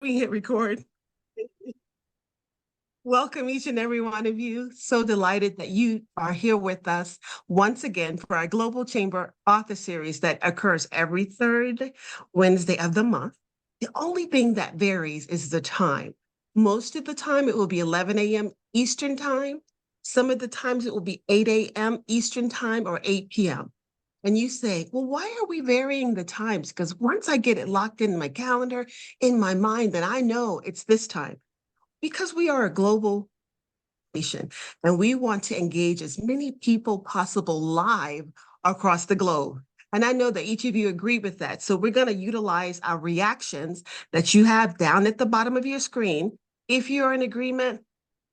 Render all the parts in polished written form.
We hit record. Welcome each and every one of you. So delighted that you are here with us once again for our Global Chamber Author Series that occurs every third Wednesday of the month. The only thing that varies is the time. Most of the time it will be 11 a.m. Eastern time. Some of the times it will be 8 a.m. Eastern time or 8 p.m. And you say, well, why are we varying the times? Because once I get it locked in my calendar, in my mind, then I know it's this time. Because we are a global nation and we want to engage as many people possible live across the globe. And I know that each of you agree with that. So we're going to utilize our reactions that you have down at the bottom of your screen. If you're in agreement,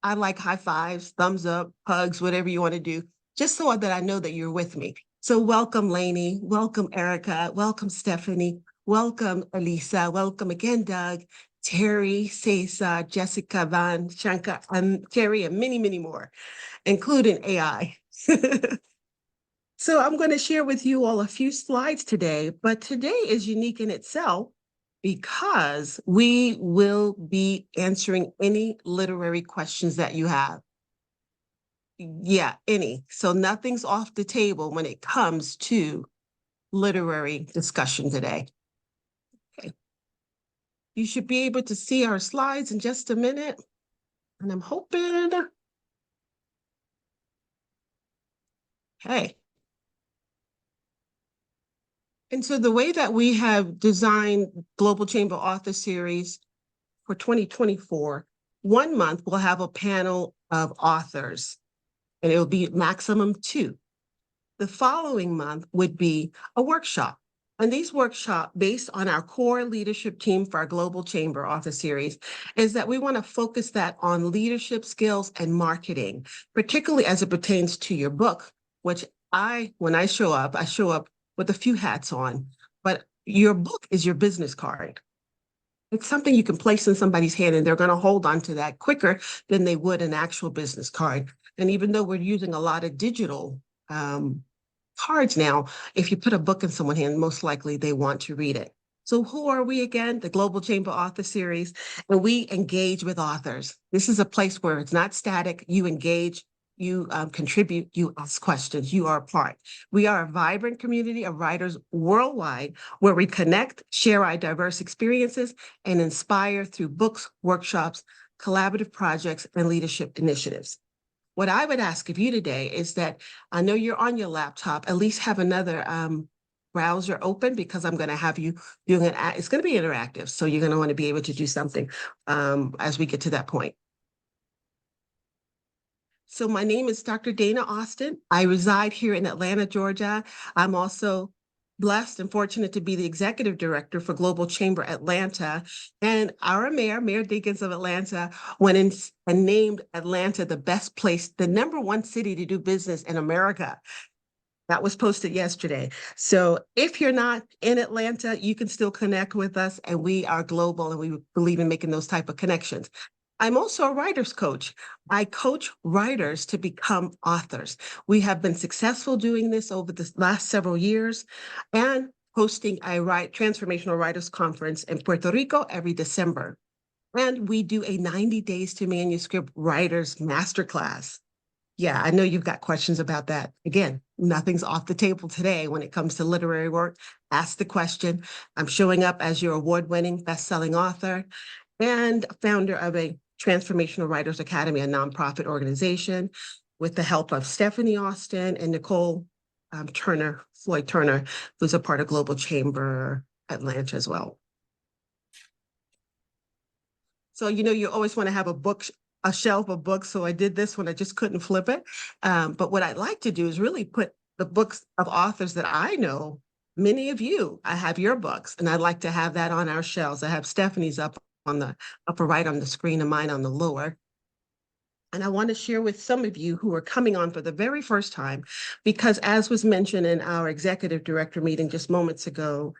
I like high fives, thumbs up, hugs, whatever you want to do, just so that I know that you're with me. So welcome, Lainey. Welcome, Erica. Welcome, Stephanie. Welcome, Elisa. Welcome again, Doug, Terry, Cesar, Jessica, Van, Shankar, Terry, and many, many more, including AI. So I'm going to share with you all a few slides today, but today is unique in itself because we will be answering any literary questions that you have. Yeah, any. So nothing's off the table when it comes to literary discussion today. Okay. You should be able to see our slides in just a minute. And I'm hoping. Okay. And so the way that we have designed Global Chamber Author Series for 2024, 1 month we'll have a panel of authors, and it will be maximum 2. The following month would be a workshop. And these workshops, based on our core leadership team for our Global Chamber Author Series, is that we want to focus that on leadership skills and marketing, particularly as it pertains to your book, which when I show up with a few hats on, but your book is your business card. It's something you can place in somebody's hand and they're going to hold on to that quicker than they would an actual business card. And even though we're using a lot of digital cards now, if you put a book in someone's hand, most likely they want to read it. So who are we again? The Global Chamber Author Series, and we engage with authors. This is a place where it's not static. You engage, you contribute, you ask questions, you are a part. We are a vibrant community of writers worldwide where we connect, share our diverse experiences, and inspire through books, workshops, collaborative projects, and leadership initiatives. What I would ask of you today is that I know you're on your laptop, at least have another browser open because I'm going to have you doing it. It's going to be interactive. So you're going to want to be able to do something as we get to that point. So my name is Dr. Dana Austin. I reside here in Atlanta, Georgia. I'm also blessed and fortunate to be the executive director for Global Chamber Atlanta. And our mayor, Mayor Dinkins of Atlanta, went in and named Atlanta the best place, the #1 city to do business in America. That was posted yesterday. So if you're not in Atlanta, you can still connect with us, and we are global and we believe in making those type of connections. I'm also a writer's coach. I coach writers to become authors. We have been successful doing this over the last several years and hosting a transformational writers conference in Puerto Rico every December. And we do a 90 days to manuscript writers masterclass. Yeah, I know you've got questions about that. Again, nothing's off the table today when it comes to literary work. Ask the question. I'm showing up as your award-winning, best-selling author and founder of a Transformational Writers Academy, a nonprofit organization, with the help of Stephanie Austin and Nicole Floyd Turner, who's a part of Global Chamber Atlanta as well. So, you always want to have a shelf of books. So I did this one. I just couldn't flip it. But what I'd like to do is really put the books of authors that I know, many of you, I have your books, and I'd like to have that on our shelves. I have Stephanie's up on the upper right on the screen and mine on the lower. And I want to share with some of you who are coming on for the very first time, because as was mentioned in our executive director meeting just moments ago,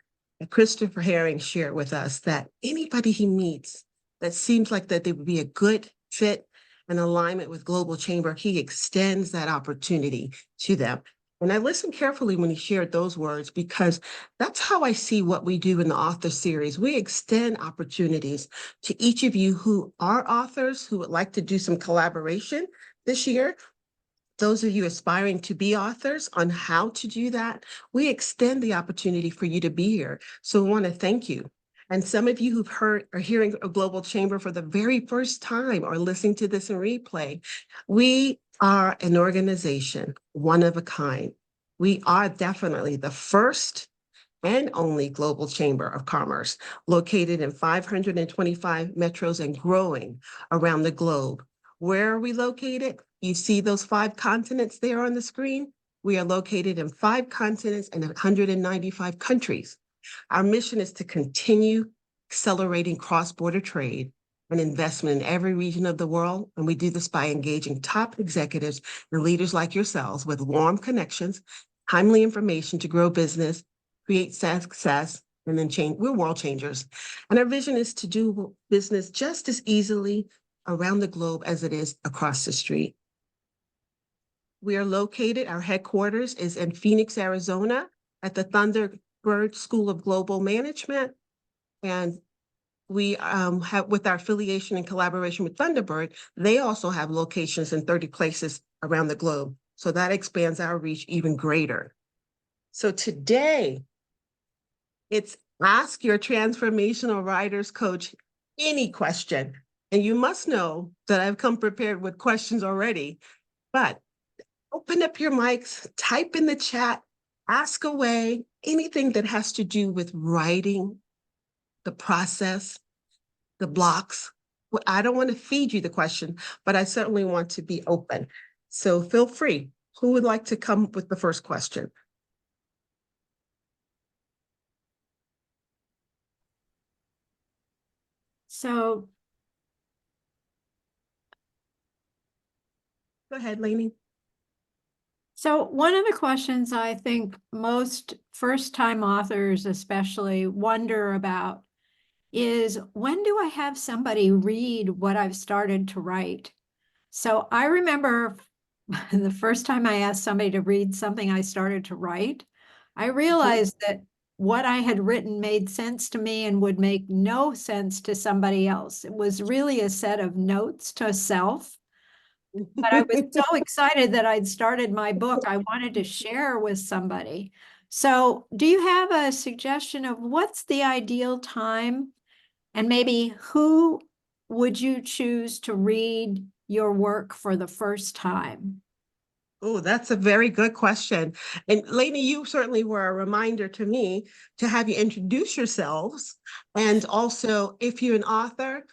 Christopher Herring shared with us that anybody he meets that seems like that they would be a good fit and alignment with Global Chamber, he extends that opportunity to them. And I listened carefully when he shared those words because that's how I see what we do in the author series. We extend opportunities to each of you who are authors who would like to do some collaboration this year. Those of you aspiring to be authors on how to do that, we extend the opportunity for you to be here. So we want to thank you. And some of you who've heard or hearing a Global Chamber for the very first time or listening to this in replay, we are an organization, one of a kind. We are definitely the first and only global chamber of commerce located in 525 metros and growing around the globe. Where are we located? You see those 5 continents there on the screen? We are located in 5 continents and 195 countries. Our mission is to continue accelerating cross-border trade and investment in every region of the world. And we do this by engaging top executives and leaders like yourselves with warm connections, timely information to grow business, create success, and then change. We're world changers. And our vision is to do business just as easily around the globe as it is across the street. We are located, our headquarters is in Phoenix, Arizona, at the Thunderbird School of Global Management. And we have, with our affiliation and collaboration with Thunderbird, they also have locations in 30 places around the globe. So that expands our reach even greater. So today, it's ask your transformational writers coach any question. And you must know that I've come prepared with questions already, but open up your mics, type in the chat, ask away anything that has to do with writing, the process, the blocks. Well, I don't want to feed you the question, but I certainly want to be open. So feel free. Who would like to come with the first question? So Go ahead, Lainey. So one of the questions I think most first-time authors especially wonder about is, when do I have somebody read what I've started to write? So I remember the first time I asked somebody to read something I started to write, I realized that what I had written made sense to me and would make no sense to somebody else. It was really a set of notes to self. But I was so excited that I'd started my book. I wanted to share with somebody. So do you have a suggestion of what's the ideal time? And maybe who would you choose to read your work for the first time? Oh, that's a very good question. And Lainey, you certainly were a reminder to me to have you introduce yourselves. And also, if you're an author,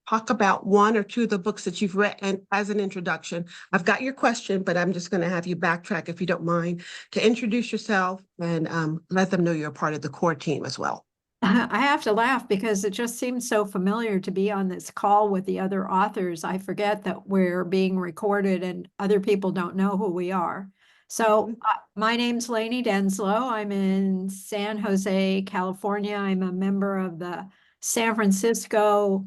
talk about 1 or 2 of the books that you've read and as an introduction. I've got your question, but I'm just going to have you backtrack, if you don't mind, to introduce yourself and let them know you're a part of the core team as well. I have to laugh because it just seems so familiar to be on this call with the other authors. I forget that we're being recorded and other people don't know who we are. So my name's Lainey Denslow. I'm in San Jose, California. I'm a member of the San Francisco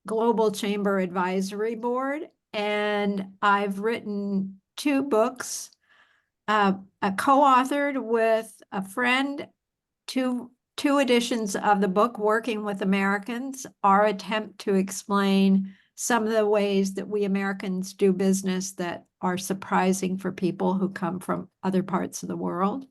Global Chamber Advisory Board, and I've written 2 books, co-authored with a friend, two editions of the book, Working with Americans, our attempt to explain some of the ways that we Americans do business that are surprising for people who come from other parts of the world.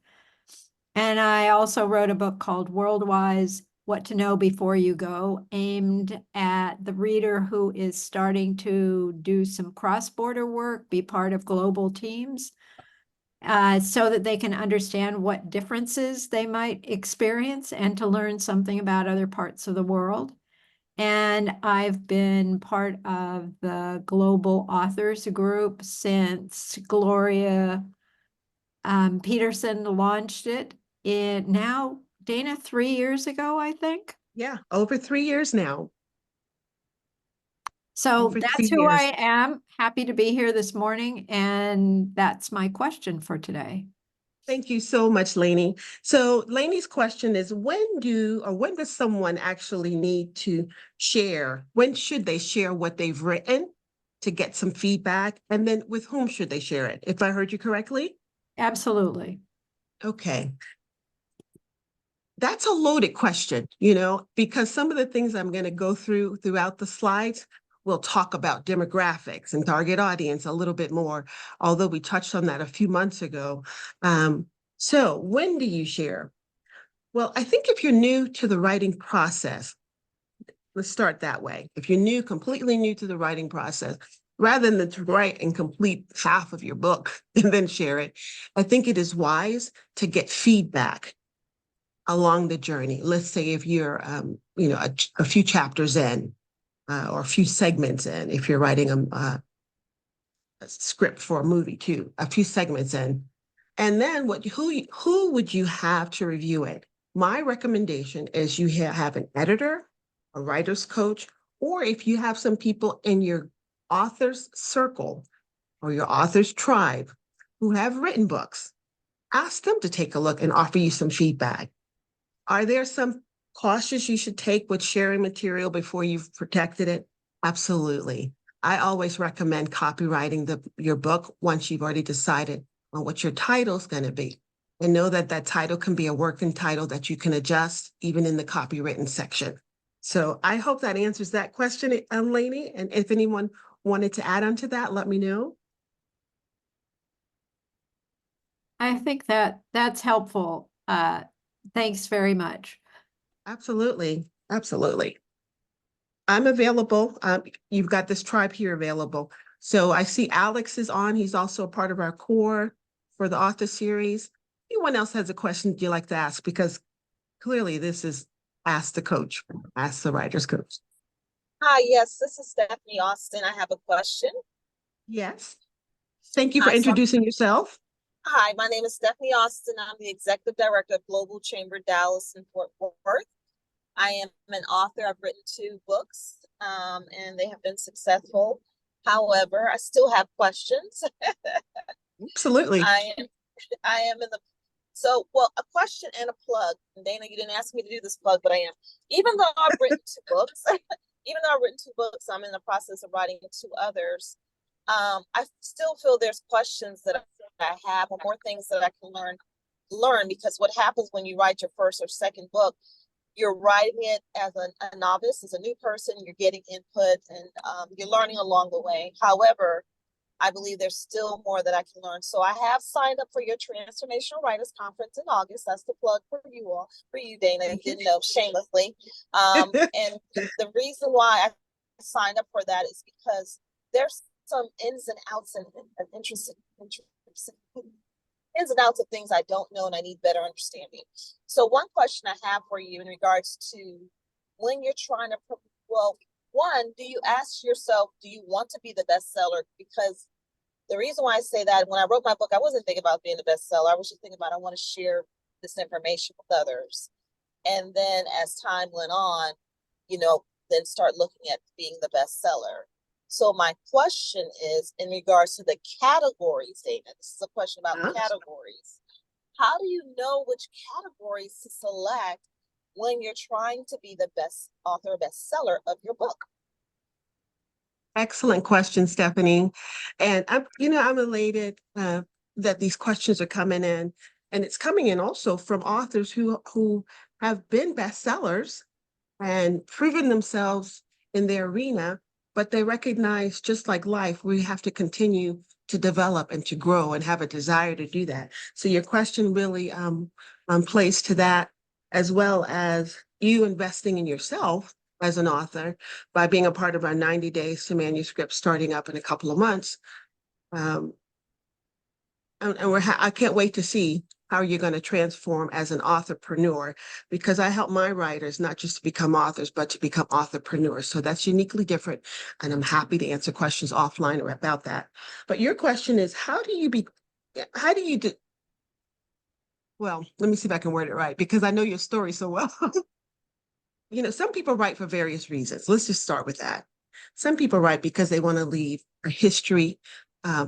And I also wrote a book called Worldwise, What to Know Before You Go, aimed at the reader who is starting to do some cross-border work, be part of global teams, so that they can understand what differences they might experience and to learn something about other parts of the world. And I've been part of the Global Authors Group since Gloria Peterson launched it now, Dana, 3 years ago, I think. Yeah, over 3 years now. So Over 3 that's who years. I am. Happy to be here this morning. And that's my question for today. Thank you so much, Lainey. So Lainey's question is, when does someone actually need to share? When should they share what they've written to get some feedback? And then with whom should they share it? If I heard you correctly? Absolutely. Okay. That's a loaded question, because some of the things I'm going to go throughout the slides will talk about demographics and target audience a little bit more, although we touched on that a few months ago. So when do you share? Well, I think if you're new to the writing process, let's start that way. If you're completely new to the writing process, rather than to write and complete half of your book and then share it, I think it is wise to get feedback along the journey. Let's say if you're, a few chapters in, or a few segments in, if you're writing a script for a movie too, a few segments in, and then who would you have to review it? My recommendation is you have an editor, a writer's coach, or if you have some people in your author's circle or your author's tribe who have written books, ask them to take a look and offer you some feedback. Are there some cautious you should take with sharing material before you've protected it? Absolutely. I always recommend copywriting your book once you've already decided on what your title is going to be. And know that that title can be a working title that you can adjust even in the copywritten section. So I hope that answers that question, Lainey. And if anyone wanted to add on to that, let me know. I think that's helpful. Thanks very much. Absolutely. Absolutely. I'm available. You've got this tribe here available. So I see Alex is on. He's also a part of our core for the author series. Anyone else has a question you'd like to ask? Because clearly this is Ask the Coach, Ask the Writer's Coach. Hi, yes, this is Stephanie Austin. I have a question. Yes. Thank you for introducing yourself. Hi, my name is Stephanie Austin. I'm the Executive Director of Global Chamber Dallas and Fort Worth. I am an author. I've written 2 books, and they have been successful. However, I still have questions. Absolutely. I am in the a question and a plug. And Dana, you didn't ask me to do this plug, but I am. Even though I've written 2 books, I'm in the process of writing 2 others. I still feel there's questions that I have, or more things that I can learn, because what happens when you write your first or second book, you're writing it as a novice, as a new person, you're getting input, and you're learning along the way. However, I believe there's still more that I can learn. So I have signed up for your Transformational Writers Conference in August. That's the plug for you all, for you, Dana. You didn't know, shamelessly. And the reason why I signed up for that is because there's some ins and outs and interesting ins and outs of things I don't know and I need better understanding. So one question I have for you in regards to when you're trying to, one, do you ask yourself, do you want to be the bestseller? Because the reason why I say that, when I wrote my book, I wasn't thinking about being the bestseller. I was just thinking about, I want to share this information with others. And then as time went on, then start looking at being the bestseller. So my question is in regards to the categories, Dana. This is a question about categories. How do you know which categories to select when you're trying to be the best author, bestseller of your book? Excellent question, Stephanie. And I'm elated that these questions are coming in, and it's coming in also from authors who have been bestsellers and proven themselves in their arena, but they recognize, just like life, we have to continue to develop and to grow and have a desire to do that. So your question really plays to that, as well as you investing in yourself as an author by being a part of our 90 days to manuscript starting up in a couple of months. And I can't wait to see how you're going to transform as an authorpreneur, because I help my writers not just to become authors, but to become authorpreneurs. So that's uniquely different. And I'm happy to answer questions offline or about that. But your question is, well, let me see if I can word it right, because I know your story so well. Some people write for various reasons. Let's just start with that. Some people write because they want to leave a history.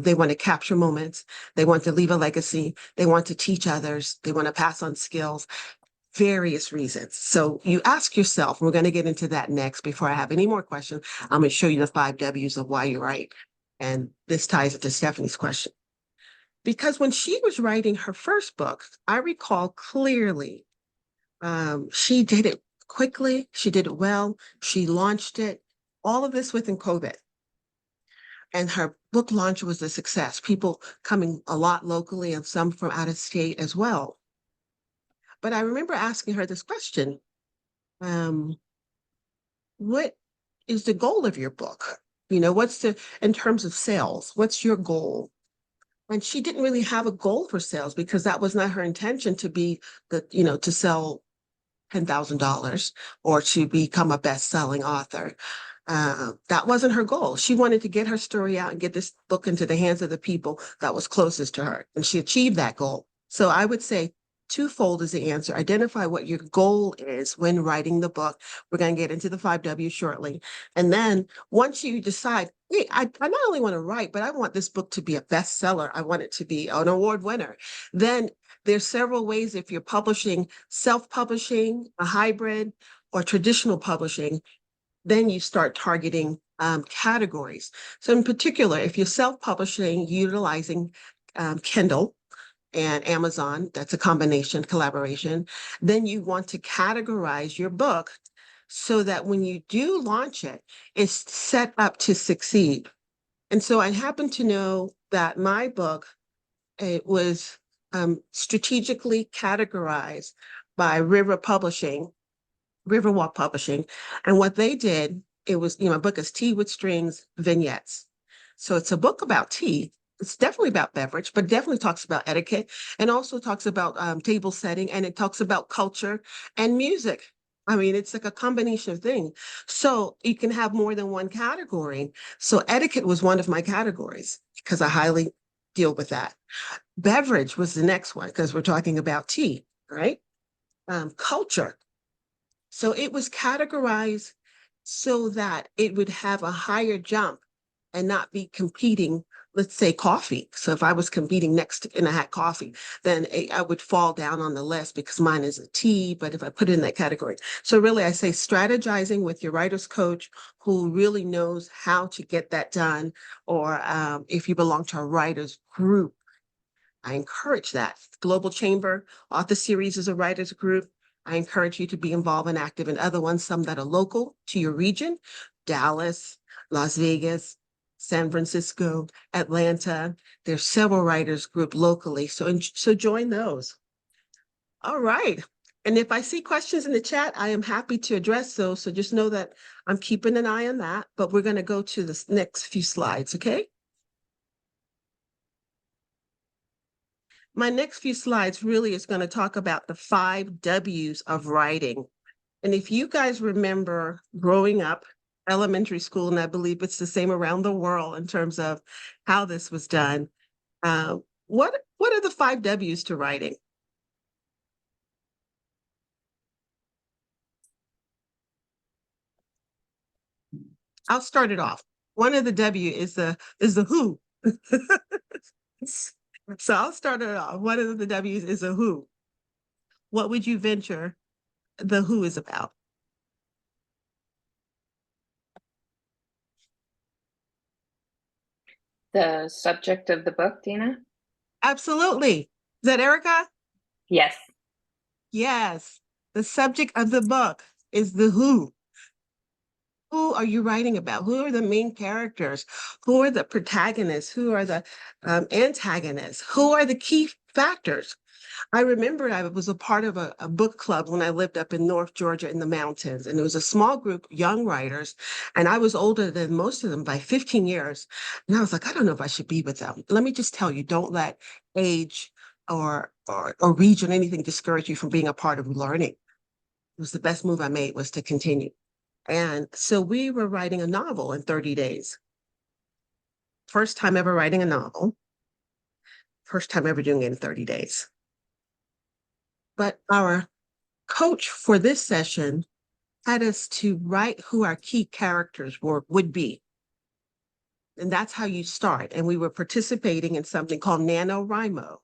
They want to capture moments. They want to leave a legacy. They want to teach others. They want to pass on skills, various reasons. So you ask yourself, we're going to get into that next. Before I have any more questions, I'm going to show you the 5 W's of why you write. And this ties into Stephanie's question. Because when she was writing her first book, I recall clearly, she did it quickly, she did it well, she launched it, all of this within COVID. And her book launch was a success, people coming a lot locally and some from out of state as well. But I remember asking her this question, what is the goal of your book? In terms of sales, what's your goal? And she didn't really have a goal for sales because that was not her intention to be to sell $10,000 or to become a best-selling author. That wasn't her goal. She wanted to get her story out and get this book into the hands of the people that was closest to her. And she achieved that goal. So I would say twofold is the answer. Identify what your goal is when writing the book. We're going to get into the 5W shortly. And then once you decide, hey, I not only want to write, but I want this book to be a bestseller. I want it to be an award winner. Then there's several ways if you're publishing, self-publishing, a hybrid, or traditional publishing, then you start targeting categories. So in particular, if you're self-publishing, utilizing Kindle and Amazon, that's a combination, collaboration, then you want to categorize your book so that when you do launch it, it's set up to succeed. And so I happen to know that my book, it was strategically categorized by Riverwalk Publishing. And what they did, it was, my book is Tea with Strings Vignettes. So it's a book about tea. It's definitely about beverage, but definitely talks about etiquette and also talks about table setting, and it talks about culture and music. I mean, it's like a combination of things. So you can have more than one category. So etiquette was one of my categories because I highly deal with that. Beverage was the next one because we're talking about tea, right? Culture. So it was categorized so that it would have a higher jump and not be competing, let's say coffee. So if I was competing next and I had coffee, then I would fall down on the list because mine is a tea, but if I put it in that category. So really I say strategizing with your writer's coach who really knows how to get that done, or if you belong to a writer's group, I encourage that. Global Chamber Author Series is a writer's group. I encourage you to be involved and active in other ones, some that are local to your region, Dallas, Las Vegas, San Francisco, Atlanta. There's several writers group locally, so join those. All right. And if I see questions in the chat, I am happy to address those. So just know that I'm keeping an eye on that, but we're going to go to the next few slides, okay? My next few slides really is going to talk about the 5 W's of writing. And if you guys remember growing up, elementary school, and I believe it's the same around the world in terms of how this was done, what are the 5 W's to writing? I'll start it off. One of the W is the who. So I'll start it off. One of the W's is a who. What would you venture the who is about? The subject of the book, Dina? Absolutely. Is that Erica? Yes. Yes. The subject of the book is the who. Who are you writing about? Who are the main characters? Who are the protagonists? Who are the antagonists? Who are the key factors? I remember I was a part of a book club when I lived up in North Georgia in the mountains, and it was a small group, young writers, and I was older than most of them by 15 years. And I was like, I don't know if I should be with them. Let me just tell you, don't let age or region, anything discourage you from being a part of learning. It was the best move I made was to continue. And so we were writing a novel in 30 days. First time ever writing a novel. First time ever doing it in 30 days. But our coach for this session had us to write who our key characters would be. And that's how you start. And we were participating in something called NaNoWriMo.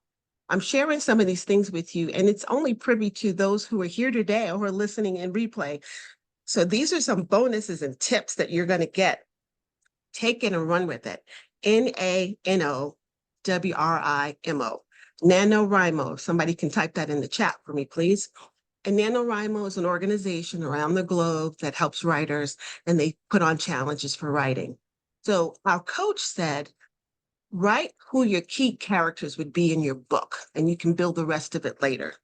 I'm sharing some of these things with you, and it's only privy to those who are here today or who are listening in replay. So these are some bonuses and tips that you're going to get. Take it and run with it. NaNo WRIMO. NaNoWriMo. Somebody can type that in the chat for me, please. And NaNoWriMo is an organization around the globe that helps writers, and they put on challenges for writing. So our coach said, write who your key characters would be in your book, and you can build the rest of it later.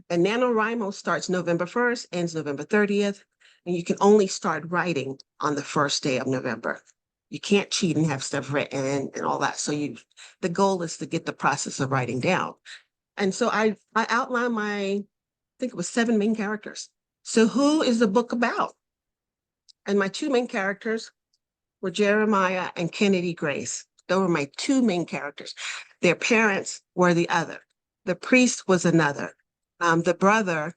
And NaNoWriMo starts November 1st, ends November 30th, and you can only start writing on the first day of November. You can't cheat and have stuff written and all that. So the goal is to get the process of writing down. And so I outlined I think it was 7 main characters. So who is the book about? And my 2 main characters were Jeremiah and Kennedy Grace. Those were my 2 main characters. Their parents were the other. The priest was another. The brother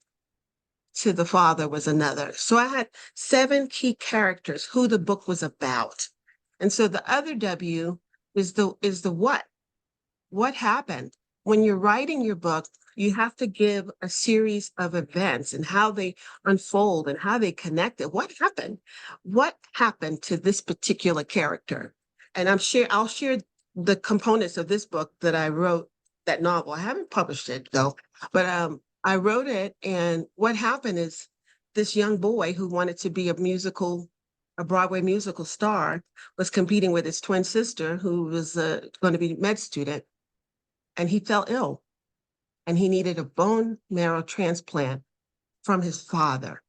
to the father was another. So I had 7 key characters who the book was about. And so the other W is the what. What happened? When you're writing your book, you have to give a series of events and how they unfold and how they connected. What happened? What happened to this particular character? And I'll share the components of this book that I wrote, that novel. I haven't published it though, but I wrote it. And what happened is this young boy who wanted to be a Broadway musical star was competing with his twin sister who was going to be a med student, and he fell ill. And he needed a bone marrow transplant from his father.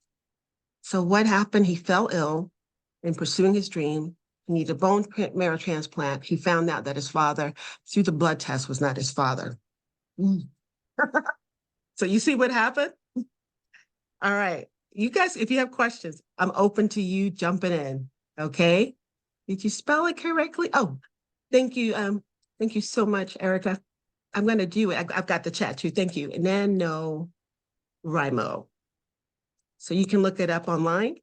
So what happened? He fell ill in pursuing his dream. He needed a bone marrow transplant. He found out that his father, through the blood test, was not his father. So you see what happened? All right. You guys, if you have questions, I'm open to you jumping in. Okay. Did you spell it correctly? Oh, thank you. Thank you so much, Erica. I'm going to do it. I've got the chat too. Thank you. NaNoWriMo. So you can look it up online.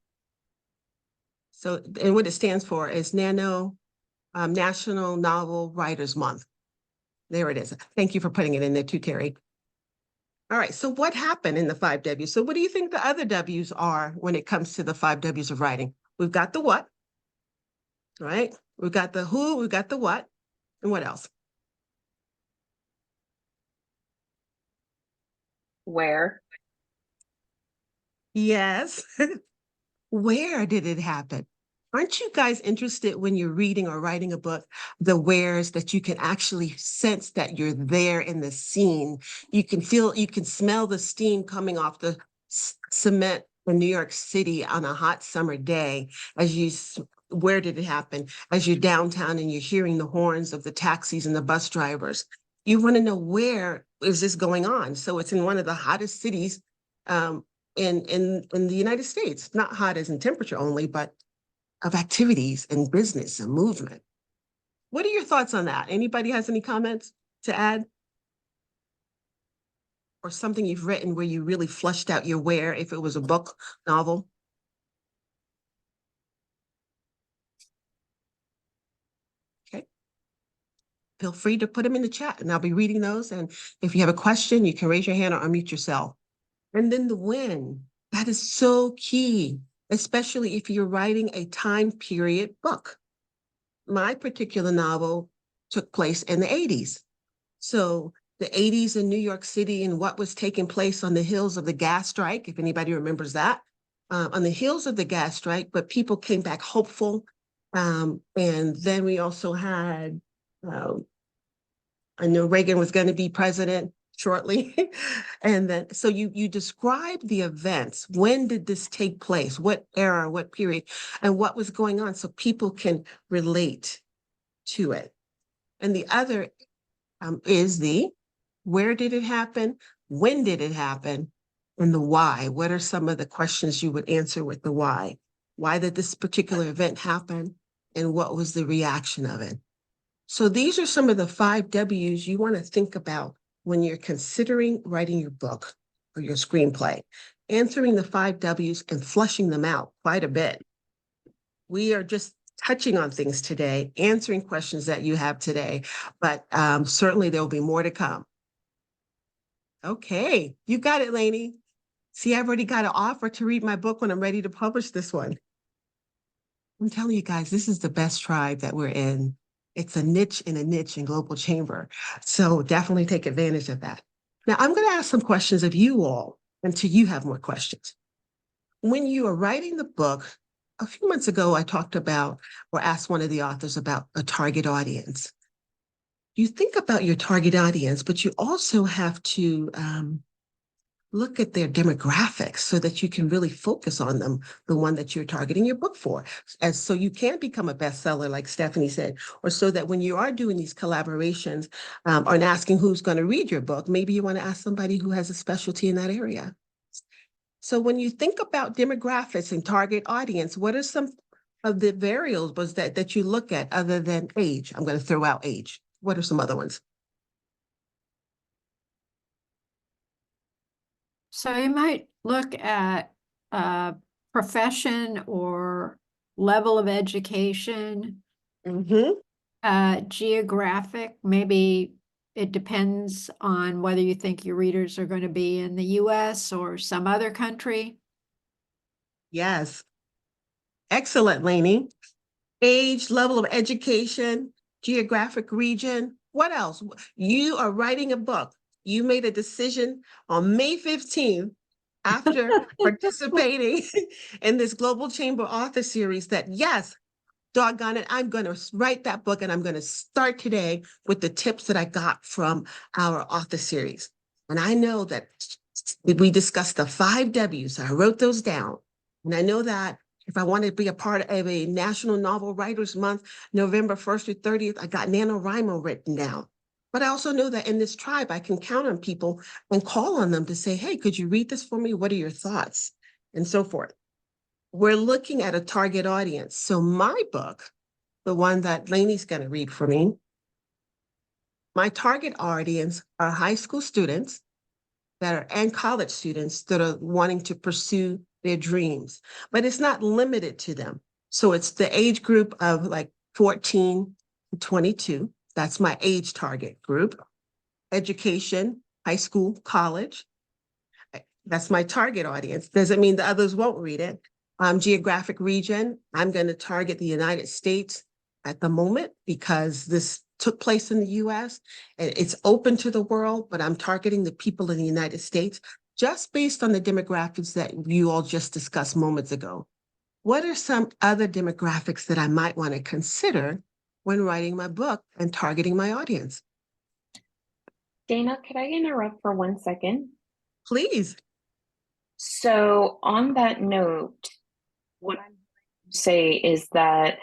So, and what it stands for is National Novel Writers Month. There it is. Thank you for putting it in there too, Carrie. All right. So what happened in the 5 Ws? So what do you think the other Ws are when it comes to the 5 Ws of writing? We've got the what, right? We've got the who, we've got the what, and what else? Where? Yes. Where did it happen? Aren't you guys interested when you're reading or writing a book, the wheres that you can actually sense that you're there in the scene? You can smell the steam coming off the cement in New York City on a hot summer day where did it happen? As you're downtown and you're hearing the horns of the taxis and the bus drivers. You want to know, where is this going on? So it's in one of the hottest cities in the United States, not hot as in temperature only, but of activities and business and movement. What are your thoughts on that? Anybody has any comments to add? Or something you've written where you really flushed out your where, if it was a book, novel? Okay. Feel free to put them in the chat and I'll be reading those. And if you have a question, you can raise your hand or unmute yourself. And then the when, that is so key, especially if you're writing a time period book. My particular novel took place in the 80s. So the 80s in New York City and what was taking place on the heels of the gas strike, if anybody remembers that, on the heels of the gas strike, but people came back hopeful. And then we also had, I knew Reagan was going to be president shortly. And then, so you describe the events. When did this take place? What era, what period, and what was going on so people can relate to it. And the other is the where did it happen? When did it happen? And the why. What are some of the questions you would answer with the why? Why did this particular event happen? And what was the reaction of it? So these are some of the 5 W's you want to think about when you're considering writing your book or your screenplay. Answering the 5 W's and flushing them out quite a bit. We are just touching on things today, answering questions that you have today, but certainly there will be more to come. Okay, you got it, Lainey. See, I've already got an offer to read my book when I'm ready to publish this one. I'm telling you guys, this is the best tribe that we're in. It's a niche in a niche in Global Chamber. So definitely take advantage of that. Now, I'm going to ask some questions of you all until you have more questions. When you are writing the book, a few months ago, I talked about or asked one of the authors about a target audience. You think about your target audience, but you also have to look at their demographics so that you can really focus on them, the one that you're targeting your book for. As so you can become a bestseller, like Stephanie said, or so that when you are doing these collaborations or asking who's going to read your book, maybe you want to ask somebody who has a specialty in that area. So when you think about demographics and target audience, what are some of the variables that you look at other than age? I'm going to throw out age. What are some other ones? So you might look at profession or level of education, geographic, maybe it depends on whether you think your readers are going to be in the US or some other country. Yes. Excellent, Lainey. Age, level of education, geographic region. What else? You are writing a book. You made a decision on May 15th after participating in this Global Chamber Author Series that, yes, doggone it, I'm going to write that book and I'm going to start today with the tips that I got from our author series. And I know that we discussed the 5 W's. I wrote those down. And I know that if I want to be a part of a National Novel Writers Month, November 1st through 30th, I got NaNoWriMo written down. But I also know that in this tribe, I can count on people and call on them to say, hey, could you read this for me? What are your thoughts? And so forth. We're looking at a target audience. So my book, the one that Lainey's going to read for me, my target audience are high school students and college students that are wanting to pursue their dreams, but it's not limited to them. So it's the age group of like 14 to 22. That's my age target group. Education, high school, college. That's my target audience. Doesn't mean the others won't read it. Geographic region, I'm going to target the United States at the moment because this took place in the US and it's open to the world, but I'm targeting the people in the United States just based on the demographics that you all just discussed moments ago. What are some other demographics that I might want to consider when writing my book and targeting my audience? Dana, could I interrupt for 1 second? Please. So on that note, what I'm going to say is that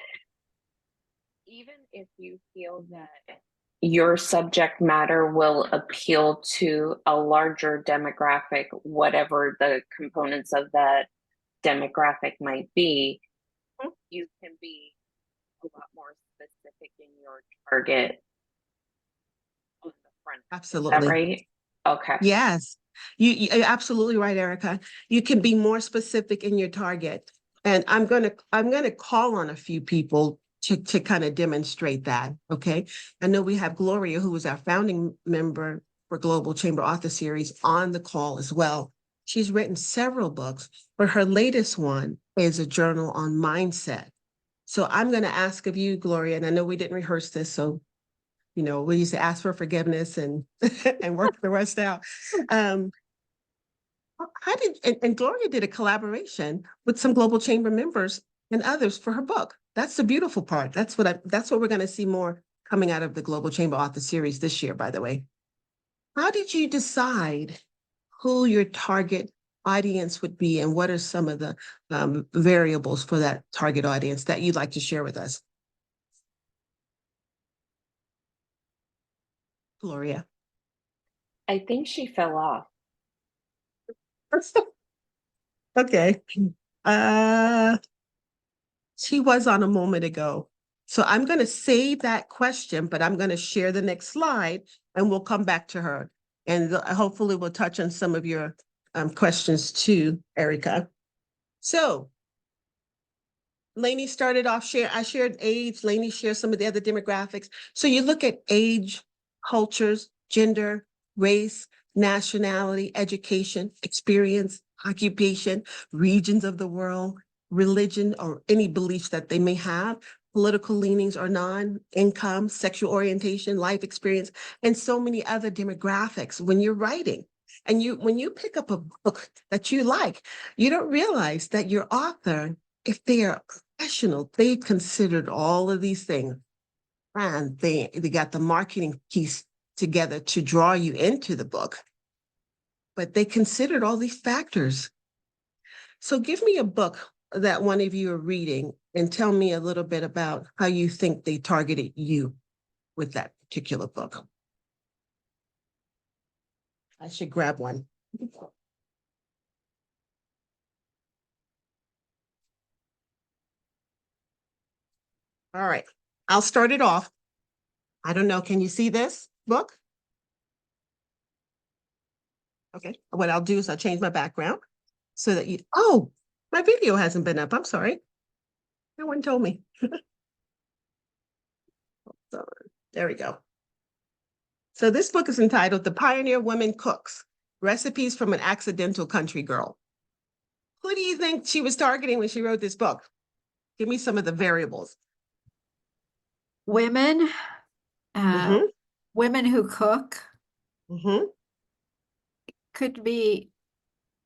even if you feel that your subject matter will appeal to a larger demographic, whatever the components of that demographic might be, you can be a lot more specific in your target on the front. Absolutely. Is that right? Okay. Yes, you're absolutely right, Erica. You can be more specific in your target. And I'm gonna call on a few people to kind of demonstrate that. Okay. I know we have Gloria, who is our founding member for Global Chamber Author Series, on the call as well. She's written several books, but her latest one is a journal on mindset. So I'm going to ask of you, Gloria, and I know we didn't rehearse this, so we used to ask for forgiveness and and work the rest out. And Gloria did a collaboration with some Global Chamber members and others for her book. That's the beautiful part. That's what we're going to see more coming out of the Global Chamber Author Series this year, by the way. How did you decide who your target audience would be, and what are some of the variables for that target audience that you'd like to share with us? Gloria. I think she fell off. Okay. She was on a moment ago. So I'm going to save that question, but I'm going to share the next slide and we'll come back to her. And hopefully we'll touch on some of your questions too, Erica. So Lainey started off I shared age, Lainey shared some of the other demographics. So you look at age, cultures, gender, race, nationality, education, experience, occupation, regions of the world, religion, or any beliefs that they may have. political leanings or non-income, sexual orientation, life experience, and so many other demographics when you're writing. And when you pick up a book that you like, you don't realize that your author, if they are professional, they've considered all of these things. And they got the marketing piece together to draw you into the book. But they considered all these factors. So give me a book that one of you are reading and tell me a little bit about how you think they targeted you with that particular book. I should grab one. All right, I'll start it off. I don't know, can you see this book? Okay, what I'll do is I'll change my background so that you, oh, my video hasn't been up, I'm sorry. No one told me. So, there we go. So this book is entitled The Pioneer Woman Cooks, Recipes from an Accidental Country Girl. Who do you think she was targeting when she wrote this book? Give me some of the variables. Women, Mhm. women who cook. Mm-hmm. Could be,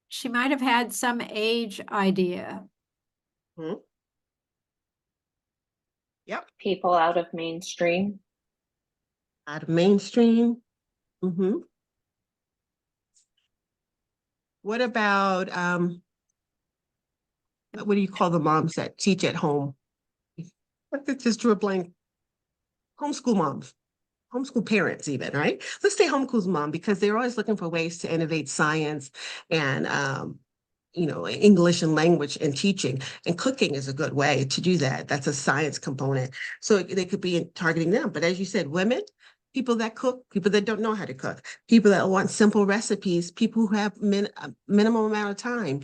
she might have had some age idea. Mm-hmm. Yep. People out of mainstream. Out of mainstream. Mm-hmm. What about what do you call the moms that teach at home? I just drew a blank. Homeschool moms, homeschool parents even, right? Let's say homeschool mom because they're always looking for ways to innovate science and English and language and teaching. And cooking is a good way to do that. That's a science component. So they could be targeting them. But as you said, women, people that cook, people that don't know how to cook, people that want simple recipes, people who have a minimum amount of time,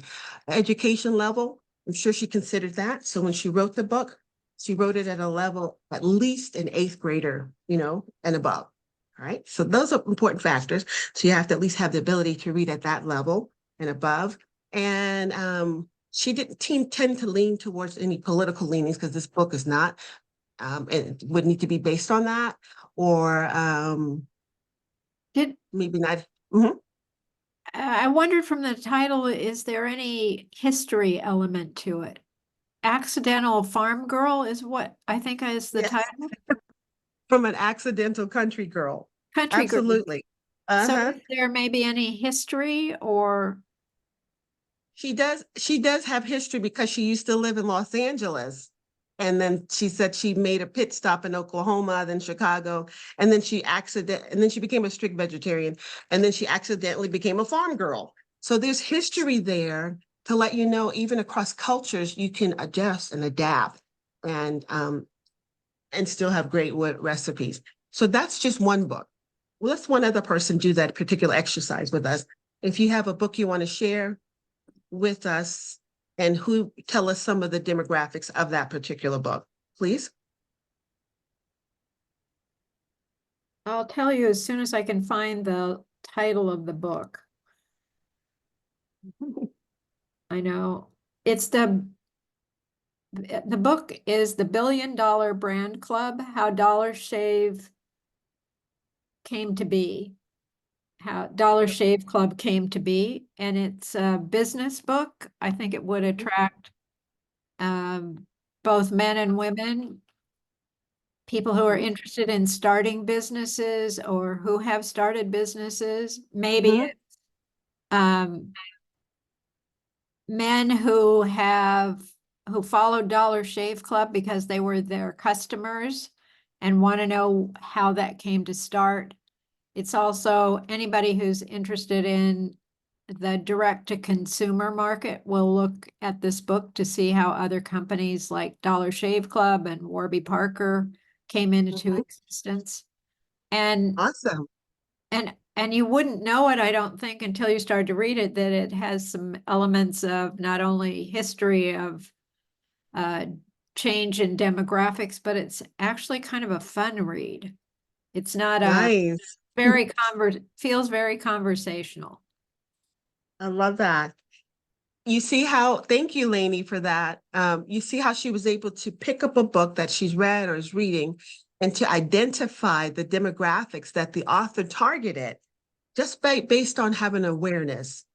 education level. I'm sure she considered that. So when she wrote the book, she wrote it at a level, at least an eighth grader, and above. All right. So those are important factors. So you have to at least have the ability to read at that level and above. And she didn't tend to lean towards any political leanings because this book is not. It would need to be based on that, or Did maybe not. Mhm. I wondered from the title, is there any history element to it? Accidental Farm Girl is what I think is the Yes. title. From an accidental country girl. Country Girl. Absolutely. So Uh-huh. is there maybe any history or? She does have history because she used to live in Los Angeles. And then she said she made a pit stop in Oklahoma, then Chicago, and then she became a strict vegetarian, and then she accidentally became a farm girl. So there's history there to let you know, even across cultures, you can adjust and adapt and still have great recipes. So that's just one book. Well, let's one other person do that particular exercise with us. If you have a book you want to share with us and tell us some of the demographics of that particular book, please. I'll tell you as soon as I can find the title of the book. I know it's the book is The $1 Billion Brand Club, How Dollar Shave came to be, how Dollar Shave Club came to be, and it's a business book. I think it would attract both men and women, people who are interested in starting businesses or who have started businesses. Maybe Mhm. it's men who follow Dollar Shave Club because they were their customers and want to know how that came to start. It's also anybody who's interested in the direct-to-consumer market will look at this book to see how other companies like Dollar Shave Club and Warby Parker came into existence. And Awesome. and you wouldn't know it, I don't think, until you started to read it, that it has some elements of not only history of change in demographics, but it's actually kind of a fun read. It's not a Nice. feels very conversational. I love that. you see how, thank you, Lainey, for that. You see how she was able to pick up a book that she's read or is reading and to identify the demographics that the author targeted just based on having awareness.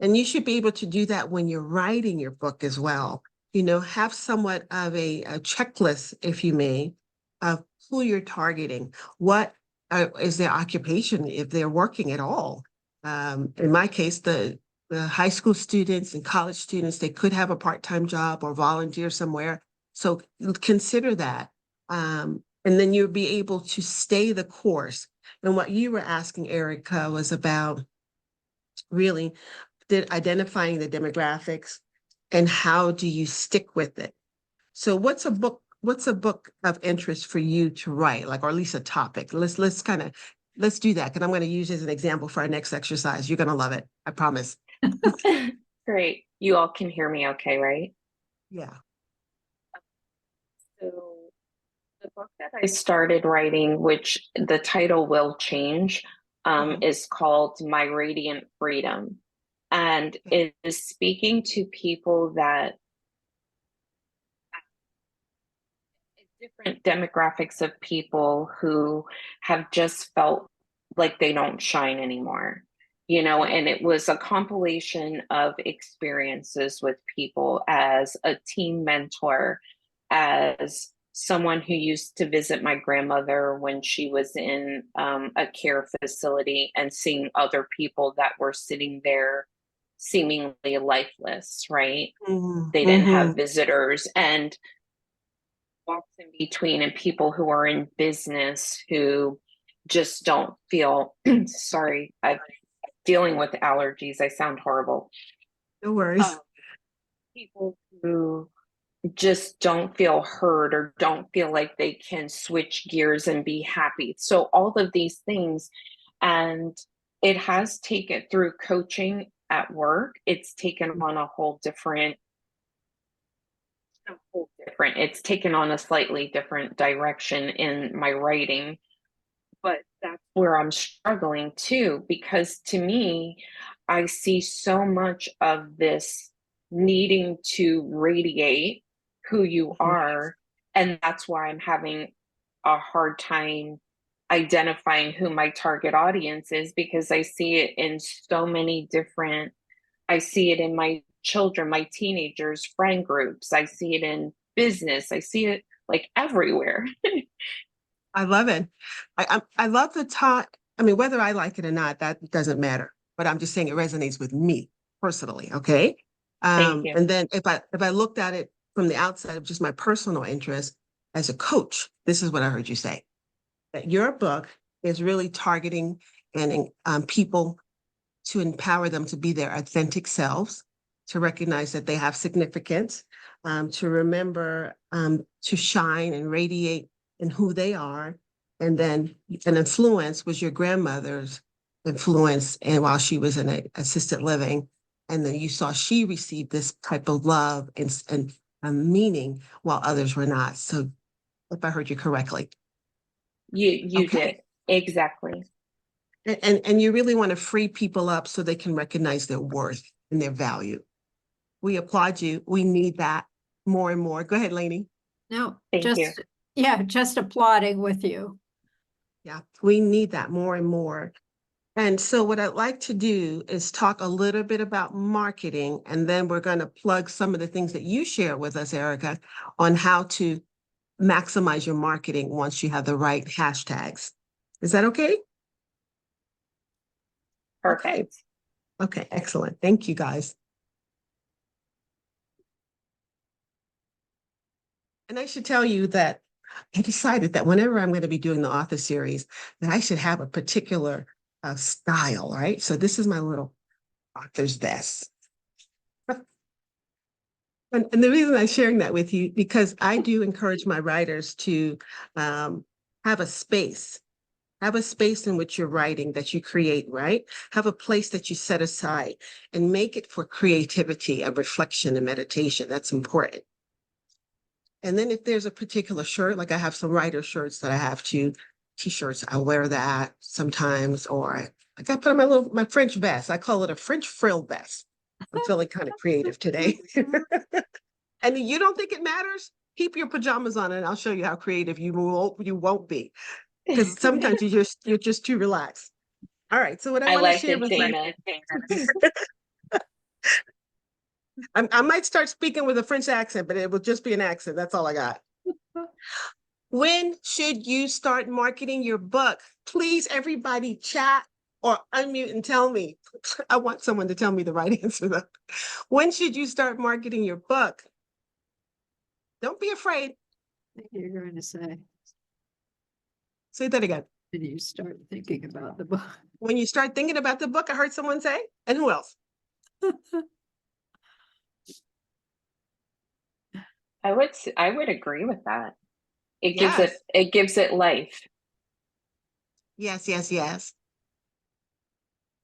And you should be able to do that when you're writing your book as well. You know, have somewhat of a checklist, if you may, of who you're targeting. What is their occupation, if they're working at all? In my case, the high school students and college students, they could have a part-time job or volunteer somewhere. So consider that. And then you'll be able to stay the course. And what you were asking, Erica, was about really identifying the demographics and how do you stick with it. So what's a book of interest for you to write, like, or at least a topic? Let's do that, because I'm going to use it as an example for our next exercise. You're going to love it, I promise. Great. You all can hear me okay, right? Yeah. So the book that I started writing, which the title will change, is called My Radiant Freedom. And it is speaking to people that different demographics of people who have just felt like they don't shine anymore, you know, and it was a compilation of experiences with people as a teen mentor, as someone who used to visit my grandmother when she was in a care facility and seeing other people that were sitting there seemingly lifeless, right? They didn't have visitors, and walks in between, and people who are in business who just don't feel sorry, I'm dealing with allergies, I sound horrible. No worries. People who just don't feel heard or don't feel like they can switch gears and be happy. So all of these things, and it has taken through coaching at work, it's taken on a whole different, it's taken on a slightly different direction in my writing. But that's where I'm struggling too, because to me, I see so much of this needing to radiate who you are. And that's why I'm having a hard time identifying who my target audience is, because I see it in so many different, I see it in my children, my teenagers, friend groups. I see it in business. I see it like everywhere. I love it. I love the talk. I mean, whether I like it or not, that doesn't matter. But I'm just saying it resonates with me personally. Okay. Thank you. And then if I looked at it from the outside of just my personal interest as a coach, this is what I heard you say, that your book is really targeting and people to empower them to be their authentic selves, to recognize that they have significance, to remember to shine and radiate in who they are. And then an influence was your grandmother's influence, and while she was in an assisted living, and then you saw she received this type of love and meaning while others were not. So if I heard you correctly. You Okay. did. Exactly. And you really want to free people up so they can recognize their worth and their value. We applaud you. We need that more and more. Go ahead, Lainey. No, Thank you. just applauding with you. Yeah, we need that more and more. And so what I'd like to do is talk a little bit about marketing, and then we're going to plug some of the things that you share with us, Erica, on how to maximize your marketing once you have the right hashtags. Is that okay? Perfect. Okay, excellent. Thank you, guys. And I should tell you that I decided that whenever I'm going to be doing the author series, that I should have a particular style, right? So this is my little author's vest. And the reason I'm sharing that with you, because I do encourage my writers to have a space in which you're writing, that you create, right? Have a place that you set aside and make it for creativity and reflection and meditation. That's important. And then if there's a particular shirt, like I have some writer shirts that I have too, t-shirts, I'll wear that sometimes, or like I put on my French vest. I call it a French frill vest. I'm feeling kind of creative today. And you don't think it matters? Keep your pajamas on and I'll show you how creative you won't be. Because sometimes you're just too relaxed. All right. So what I I want to like share it, with you, Dana. I might start speaking with a French accent, but it will just be an accent. That's all I got. When should you start marketing your book? Please, everybody chat or unmute and tell me. I want someone to tell me the right answer though. When should you start marketing your book? Don't be afraid. I think you're going to say, Say that again. when you start thinking about the book. When you start thinking about the book, I heard someone say, and who else? I would agree with that. It Yes. gives it life. Yes, yes, yes.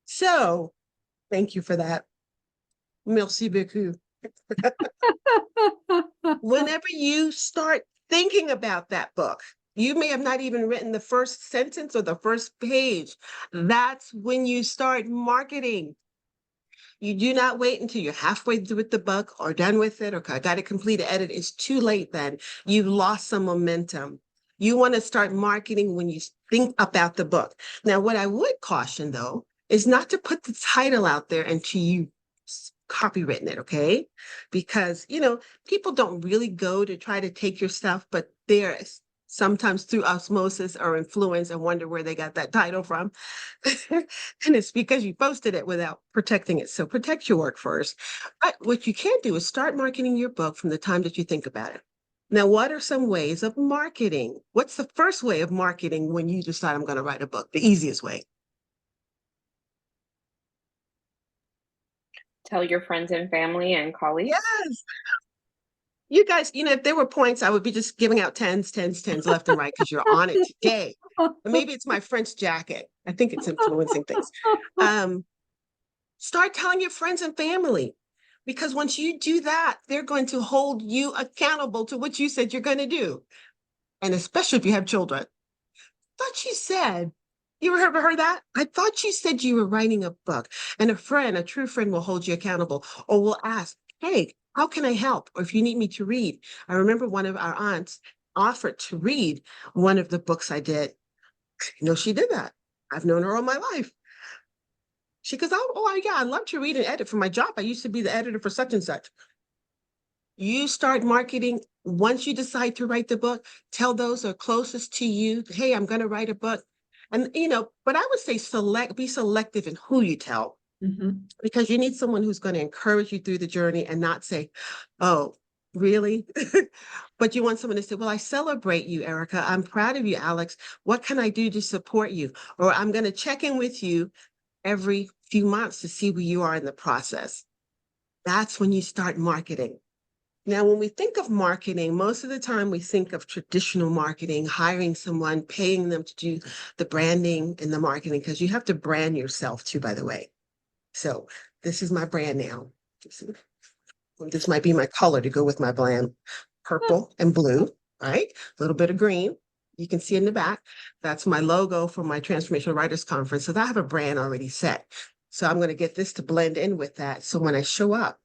So thank you for that. Merci beaucoup. Whenever you start thinking about that book, you may have not even written the first sentence or the first page. That's when you start marketing. You do not wait until you're halfway through with the book or done with it or got it completed edit. It's too late then. You've lost some momentum. You want to start marketing when you think about the book. Now, what I would caution though, is not to put the title out there until you copywritten it, okay? Because, people don't really go to try to take your stuff, but there's sometimes through osmosis or influence and wonder where they got that title from. And it's because you posted it without protecting it. So protect your work first. But what you can do is start marketing your book from the time that you think about it. Now, what are some ways of marketing? What's the first way of marketing when you decide I'm going to write a book? The easiest way. Tell your friends and family and colleagues. Yes. You guys, if there were points, I would be just giving out tens left and right because you're on it today. Or maybe it's my French jacket. I think it's influencing things. Start telling your friends and family, because once you do that, they're going to hold you accountable to what you said you're going to do. And especially if you have children. I thought you said, you ever heard that? I thought you said you were writing a book, and a true friend will hold you accountable or will ask, hey, how can I help? Or if you need me to read. I remember one of our aunts offered to read one of the books I did. She did that. I've known her all my life. She goes, oh yeah, I love to read and edit for my job. I used to be the editor for such and such. You start marketing. Once you decide to write the book, tell those who are closest to you, hey, I'm going to write a book. And, but I would say be selective in who you tell, because you need someone who's going to encourage you through the journey and not say, oh, really? But you want someone to say, well, I celebrate you, Erica. I'm proud of you, Alex. What can I do to support you? Or I'm going to check in with you every few months to see where you are in the process. That's when you start marketing. Now, when we think of marketing, most of the time we think of traditional marketing, hiring someone, paying them to do the branding and the marketing, because you have to brand yourself too, by the way. So this is my brand now. This might be my color to go with my brand, purple and blue, right? A little bit of green. You can see in the back, that's my logo for my Transformational Writers Conference. So I have a brand already set. So I'm going to get this to blend in with that. So when I show up,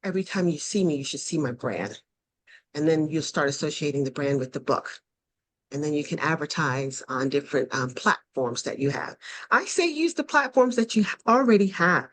every time you see me, you should see my brand. And then you'll start associating the brand with the book. And then you can advertise on different platforms that you have. I say use the platforms that you already have.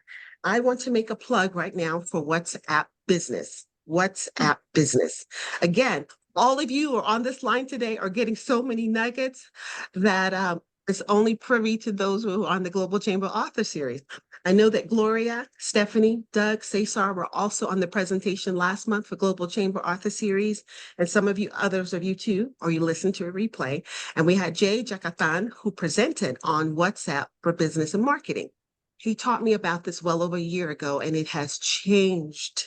I want to make a plug right now for WhatsApp Business. WhatsApp Business. Again, all of you are on this line today are getting so many nuggets that it's only privy to those who are on the Global Chamber Author Series. I know that Gloria, Stephanie, Doug, Cesar were also on the presentation last month for Global Chamber Author Series, and some of you, others of you too, or you listened to a replay. And we had Jay Jakathan, who presented on WhatsApp for business and marketing. He taught me about this well over a year ago, and it has changed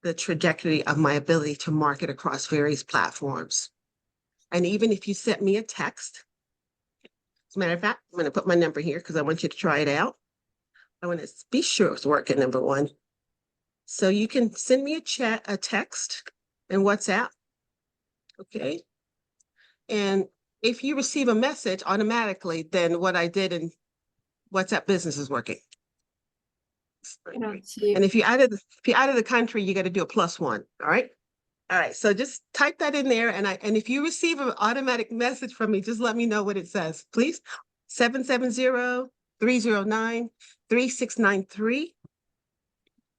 the trajectory of my ability to market across various platforms. And even if you sent me a text, as a matter of fact, I'm going to put my number here because I want you to try it out. I want to be sure it's working, number one. So you can send me a text in WhatsApp. Okay. And if you receive a message automatically, then what I did in WhatsApp Business is working. I don't see And it. if you're out of the country, you got to do a +1. All right. All right. So just type that in there. And if you receive an automatic message from me, just let me know what it says, please. 770-309-3693.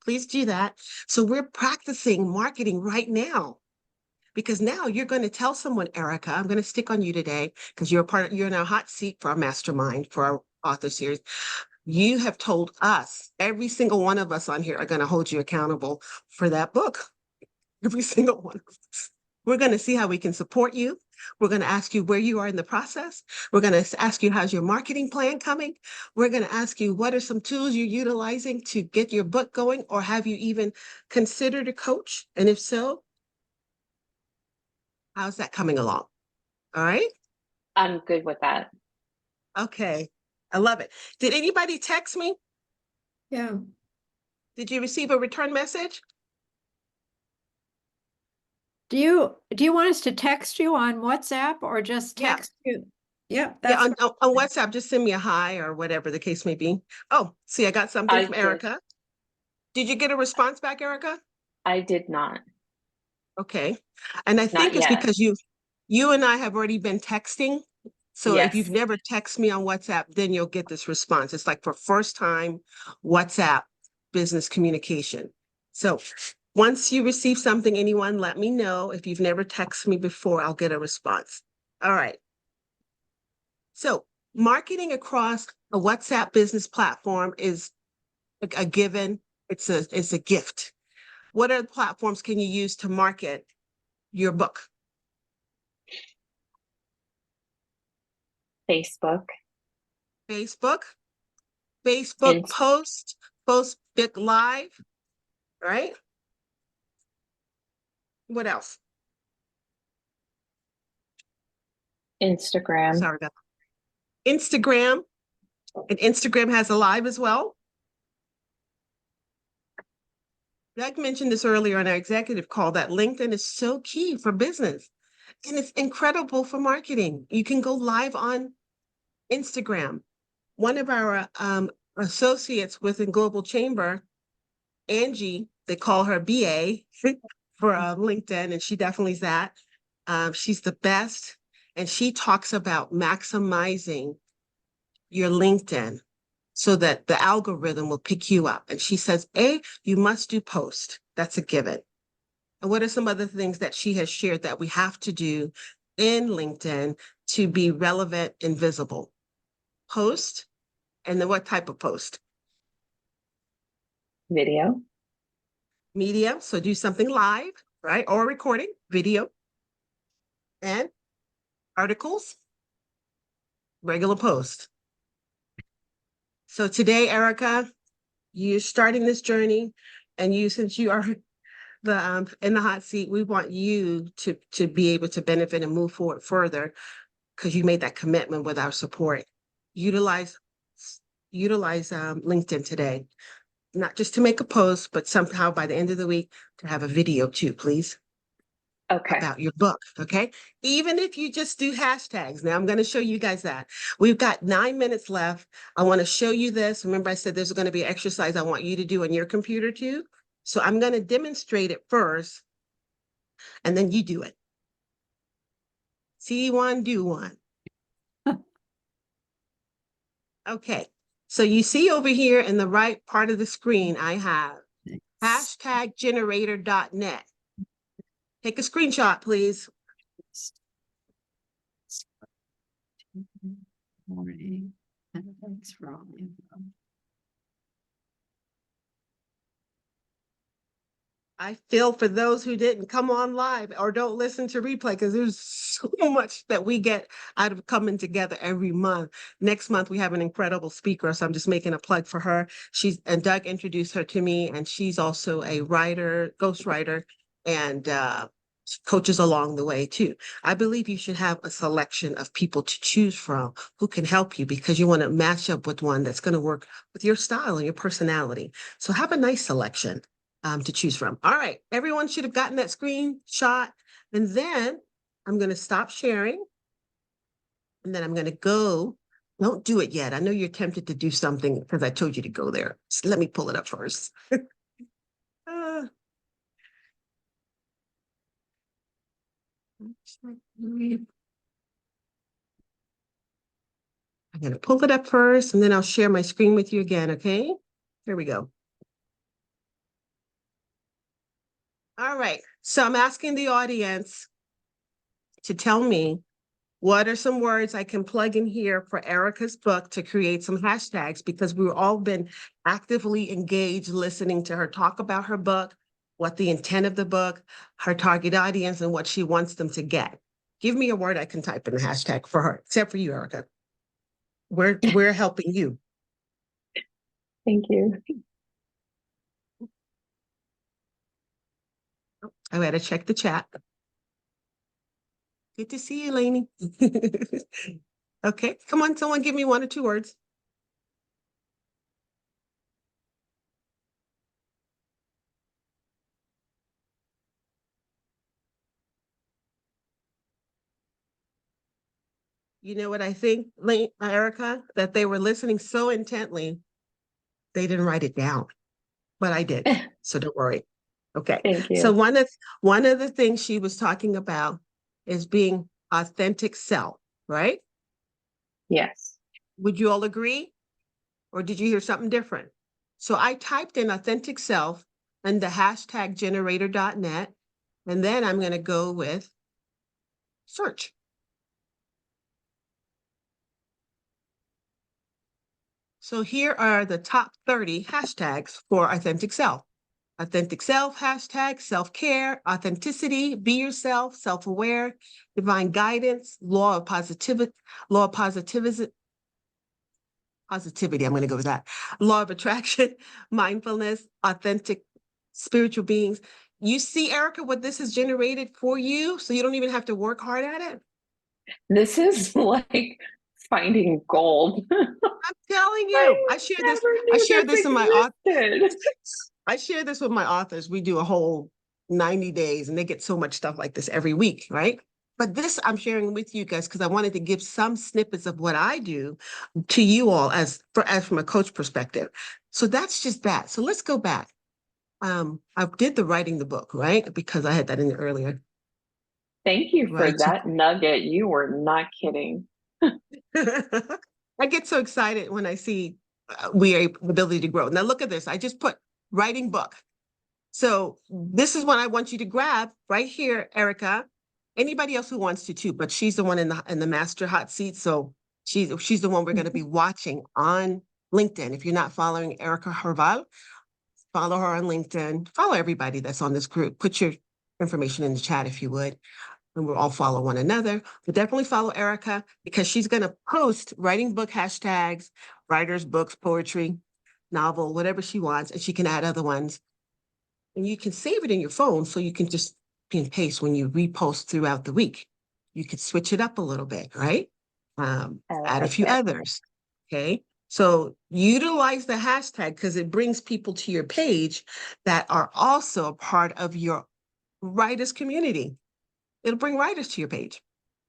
Please do that. So we're practicing marketing right now. Because now you're going to tell someone, Erica, I'm going to stick on you today because you're in our hot seat for our mastermind, for our author series. You have told us, every single one of us on here are going to hold you accountable for that book. Every single one of us. We're going to see how we can support you. We're going to ask you where you are in the process. We're going to ask you, how's your marketing plan coming? We're going to ask you, what are some tools you're utilizing to get your book going? Or have you even considered a coach? And if so, how's that coming along? All right. I'm good with that. Okay. I love it. Did anybody text me? Yeah. Did you receive a return message? Do you want us to text you on WhatsApp or just Yeah. text you? Yeah, Yeah, that's on WhatsApp, just send me a hi or whatever the case may be. Oh, see, I got something I from did. Erica. Did you get a response back, Erica? I did not. Okay. And I Not think it's yet. because you and I have already been texting. So if you've Yes. never texted me on WhatsApp, then you'll get this response. It's like for first time WhatsApp business communication. So once you receive something, anyone, let me know. If you've never texted me before, I'll get a response. All right. So marketing across a WhatsApp business platform is a given. It's a gift. What other platforms can you use to market your book? Facebook. Facebook, Facebook And post, Facebook Live, right? What else? Instagram. Sorry about that. Instagram, and Instagram has a live as well. Doug mentioned this earlier on our executive call that LinkedIn is so key for business and it's incredible for marketing. You can go live on Instagram. One of our associates within Global Chamber, Angie, they call her BA for LinkedIn, and she definitely is that. She's the best, and she talks about maximizing your LinkedIn so that the algorithm will pick you up. And she says, you must do post. That's a given. And what are some other things that she has shared that we have to do in LinkedIn to be relevant and visible? Post, and then what type of post? Video. Media, so do something live, right? Or recording, video, and articles, regular post. So today, Erica, you're starting this journey, and since you are the in the hot seat, we want you to be able to benefit and move forward further because you made that commitment with our support. Utilize LinkedIn today, not just to make a post, but somehow by the end of the week to have a video too, please. Okay. About your book, okay? Even if you just do hashtags. Now I'm going to show you guys that. We've got 9 minutes left. I want to show you this. Remember, I said there's going to be an exercise I want you to do on your computer too. So I'm going to demonstrate it first, and then you do it. See one, do one. Okay. So you see over here in the right part of the screen, I have #generator.net. Take a screenshot, please. morning. And thanks for all the info. I feel for those who didn't come on live or don't listen to replay because there's so much that we get out of coming together every month. Next month, we have an incredible speaker, so I'm just making a plug for her. And Doug introduced her to me, and she's also a writer, ghostwriter, and coaches along the way too. I believe you should have a selection of people to choose from who can help you because you want to match up with one that's going to work with your style and your personality. So have a nice selection to choose from. All right, everyone should have gotten that screenshot. And then I'm going to stop sharing. And then I'm going to go Don't do it yet. I know you're tempted to do something because I told you to go there. So let me pull it up first. Uh, I'm going to pull it up first, and then I'll share my screen with you again, okay? Here we go. All right. So I'm asking the audience to tell me what are some words I can plug in here for Erica's book to create some hashtags, because we've all been actively engaged listening to her talk about her book, what the intent of the book, her target audience, and what she wants them to get. Give me a word I can type in the hashtag for her, except for you, Erica. We're helping you. Thank you. I gotta check the chat. Good to see you, Lainey. Okay, come on, someone give me 1 or 2 words. You know what I think, Erica, that they were listening so intently, they didn't write it down, but I did. So don't worry. Okay. Thank you. So one of the things she was talking about is being authentic self, right? Yes. Would you all agree? Or did you hear something different? So I typed in authentic self and the hashtag generator.net, and then I'm going to go with search. So here are the top 30 hashtags for authentic self. Authentic self, hashtag self-care, authenticity, be yourself, self-aware, divine guidance, law of positivity, positivity, I'm going to go with that. Law of attraction, mindfulness, authentic spiritual beings. You see, Erica, what this has generated for you, so you don't even have to work hard at it? This is like finding gold. I'm telling you, I share this in my author. I share this with my authors. We do a whole 90 days and they get so much stuff like this every week, right? But this I'm sharing with you guys because I wanted to give some snippets of what I do to you all as from a coach perspective. So that's just that. So let's go back. I did the writing the book, right? Because I had that in there earlier. Thank you for Right. that nugget. You were not kidding. I get so excited when I see we are ability to grow. Now look at this. I just put writing book. So this is what I want you to grab right here, Erica. Anybody else who wants to too, but she's the one in the master hot seat. So she's the one we're going to be watching on LinkedIn. If you're not following Erica Herval, follow her on LinkedIn. Follow everybody that's on this group. Put your information in the chat if you would. And we'll all follow one another. But definitely follow Erica because she's going to post writing book hashtags, writers, books, poetry, novel, whatever she wants, and she can add other ones. And you can save it in your phone so you can just and paste when you repost throughout the week. You could switch it up a little bit, right? Add a few others, okay? So utilize the hashtag because it brings people to your page that are also a part of your writers community. It'll bring writers to your page.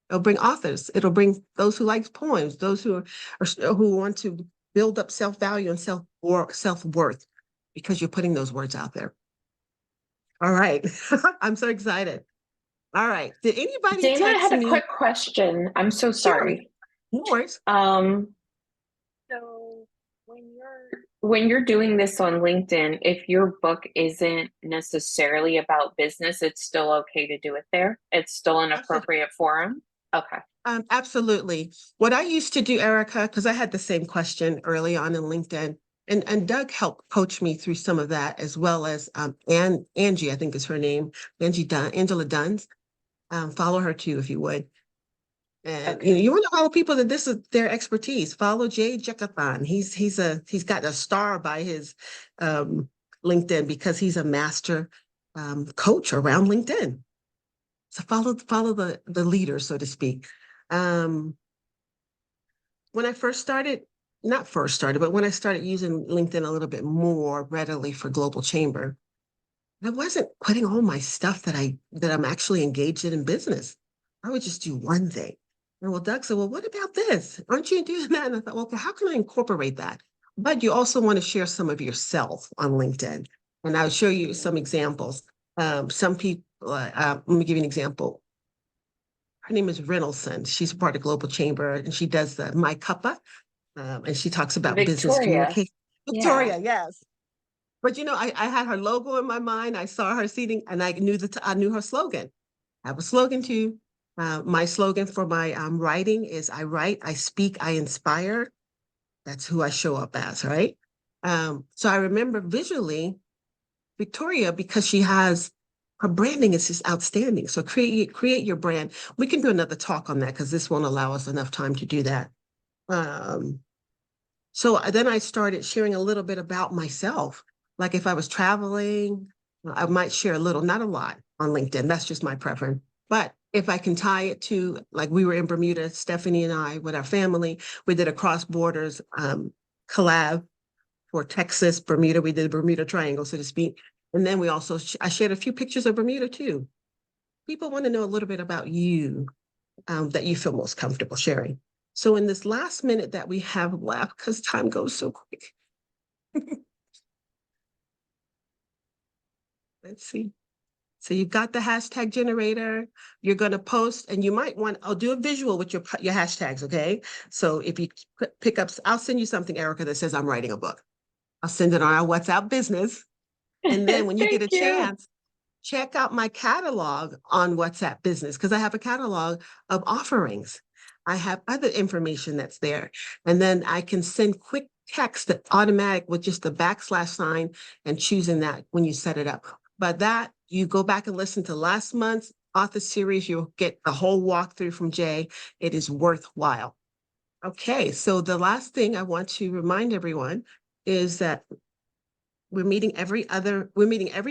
It'll bring authors. It'll bring those who like poems, those who who want to build up self-value and self-worth because you're putting those words out there. All right. I'm so excited. All right. Did anybody Dana, I text had a me? quick question. I'm so sorry. No worries. So when you're doing this on LinkedIn, if your book isn't necessarily about business, it's still okay to do it there. It's still an appropriate forum. Okay. Absolutely. What I used to do, Erica, because I had the same question early on in LinkedIn, and Doug helped coach me through some of that, as well as Angie, I think is her name, Angela Duns. Follow her too, if you would. And Okay. you want to follow people that this is their expertise. Follow Jay Jekathan. He's got a star by his LinkedIn because he's a master coach around LinkedIn. So follow the leader, so to speak. When I first started, not first started, but when I started using LinkedIn a little bit more readily for Global Chamber, I wasn't putting all my stuff that I'm actually engaged in business. I would just do one thing. And well, Doug said, well, what about this? Aren't you doing that? And I thought, well, okay, how can I incorporate that? But you also want to share some of yourself on LinkedIn. And I'll show you some examples. Some people, let me give you an example. Her name is Reynoldson. She's part of Global Chamber, and she does the My Cuppa, and she talks about business Victoria. communication. Yeah. Victoria, yes. But you know, I had her logo in my mind. I saw her seating, and I knew her slogan. I have a slogan too. My slogan for my writing is I write, I speak, I inspire. That's who I show up as, right? So I remember visually Victoria, because she has her branding is just outstanding. So create your brand. We can do another talk on that because this won't allow us enough time to do that. So then I started sharing a little bit about myself. Like if I was traveling, I might share a little, not a lot on LinkedIn. That's just my preference. But if I can tie it to, like we were in Bermuda, Stephanie and I, with our family, we did a cross borders collab for Texas, Bermuda. We did a Bermuda Triangle, so to speak. And then we also, I shared a few pictures of Bermuda too. People want to know a little bit about you that you feel most comfortable sharing. So in this last minute that we have left, because time goes so quick. Let's see. So you've got the hashtag generator. You're going to post, and you might want, I'll do a visual with your hashtags, okay? So if you pick up, I'll send you something, Erica, that says I'm writing a book. I'll send it on our WhatsApp business. And then when you get a chance, check out my catalog on WhatsApp business, because I have a catalog of offerings. I have other information that's there. And then I can send quick text that automatic with just the / and choosing that when you set it up. But that, you go back and listen to last month's author series, you'll get the whole walkthrough from Jay. It is worthwhile. Okay, so the last thing I want to remind everyone is that we're meeting every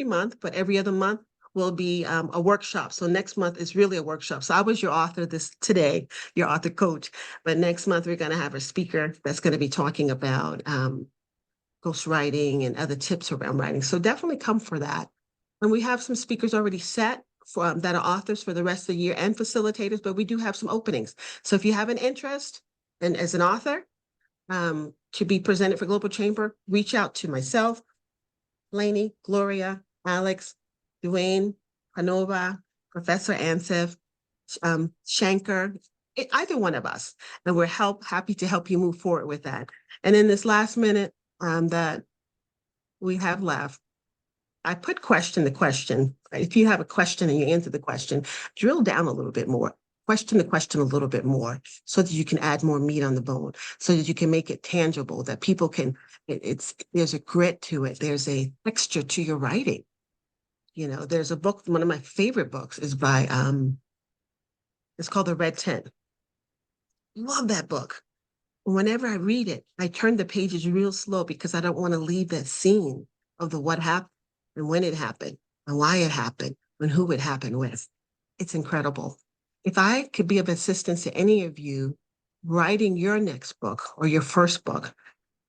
month, but every other month will be a workshop. So next month is really a workshop. So I was your author today, your author coach, but next month we're going to have a speaker that's going to be talking about ghostwriting and other tips around writing. So definitely come for that. And we have some speakers already set for that are authors for the rest of the year and facilitators, but we do have some openings. So if you have an interest and as an author to be presented for Global Chamber, reach out to myself, Lainey, Gloria, Alex, Dwayne, Hanova, Professor Ansef, Shanker, either one of us. And we're happy to help you move forward with that. And in this last minute that we have left, I put the question. If you have a question and you answer the question, drill down a little bit more. Question the question a little bit more so that you can add more meat on the bone, so that you can make it tangible, that people can, there's a grit to it. There's a texture to your writing. You know, there's a book, one of my favorite books is by, it's called The Red Tent. Love that book. Whenever I read it, I turn the pages real slow because I don't want to leave that scene of the what happened and when it happened and why it happened and who it happened with. It's incredible. If I could be of assistance to any of you writing your next book or your first book,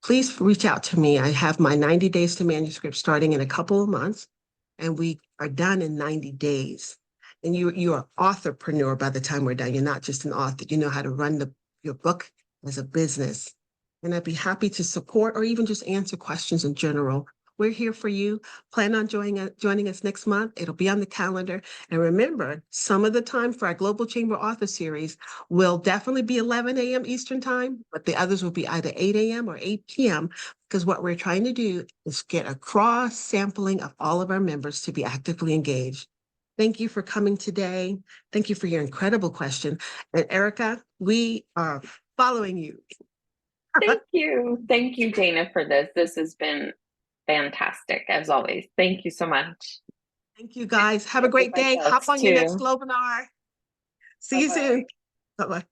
please reach out to me. I have my 90 days to manuscript starting in a couple of months, and we are done in 90 days. And you're an authorpreneur by the time we're done. You're not just an author. You know how to run your book as a business. And I'd be happy to support or even just answer questions in general. We're here for you. Plan on joining us next month. It'll be on the calendar. And remember, some of the time for our Global Chamber Author Series will definitely be 11 a.m. Eastern Time, but the others will be either 8 a.m. or 8 p.m. because what we're trying to do is get a cross sampling of all of our members to be actively engaged. Thank you for coming today. Thank you for your incredible question. And Erica, we are following you. Thank you. Thank you, Dana, for this. This has been fantastic, as always. Thank you so much. Thank you, guys. Have a great day. Hop on your next Globinar. See you soon. Bye-bye.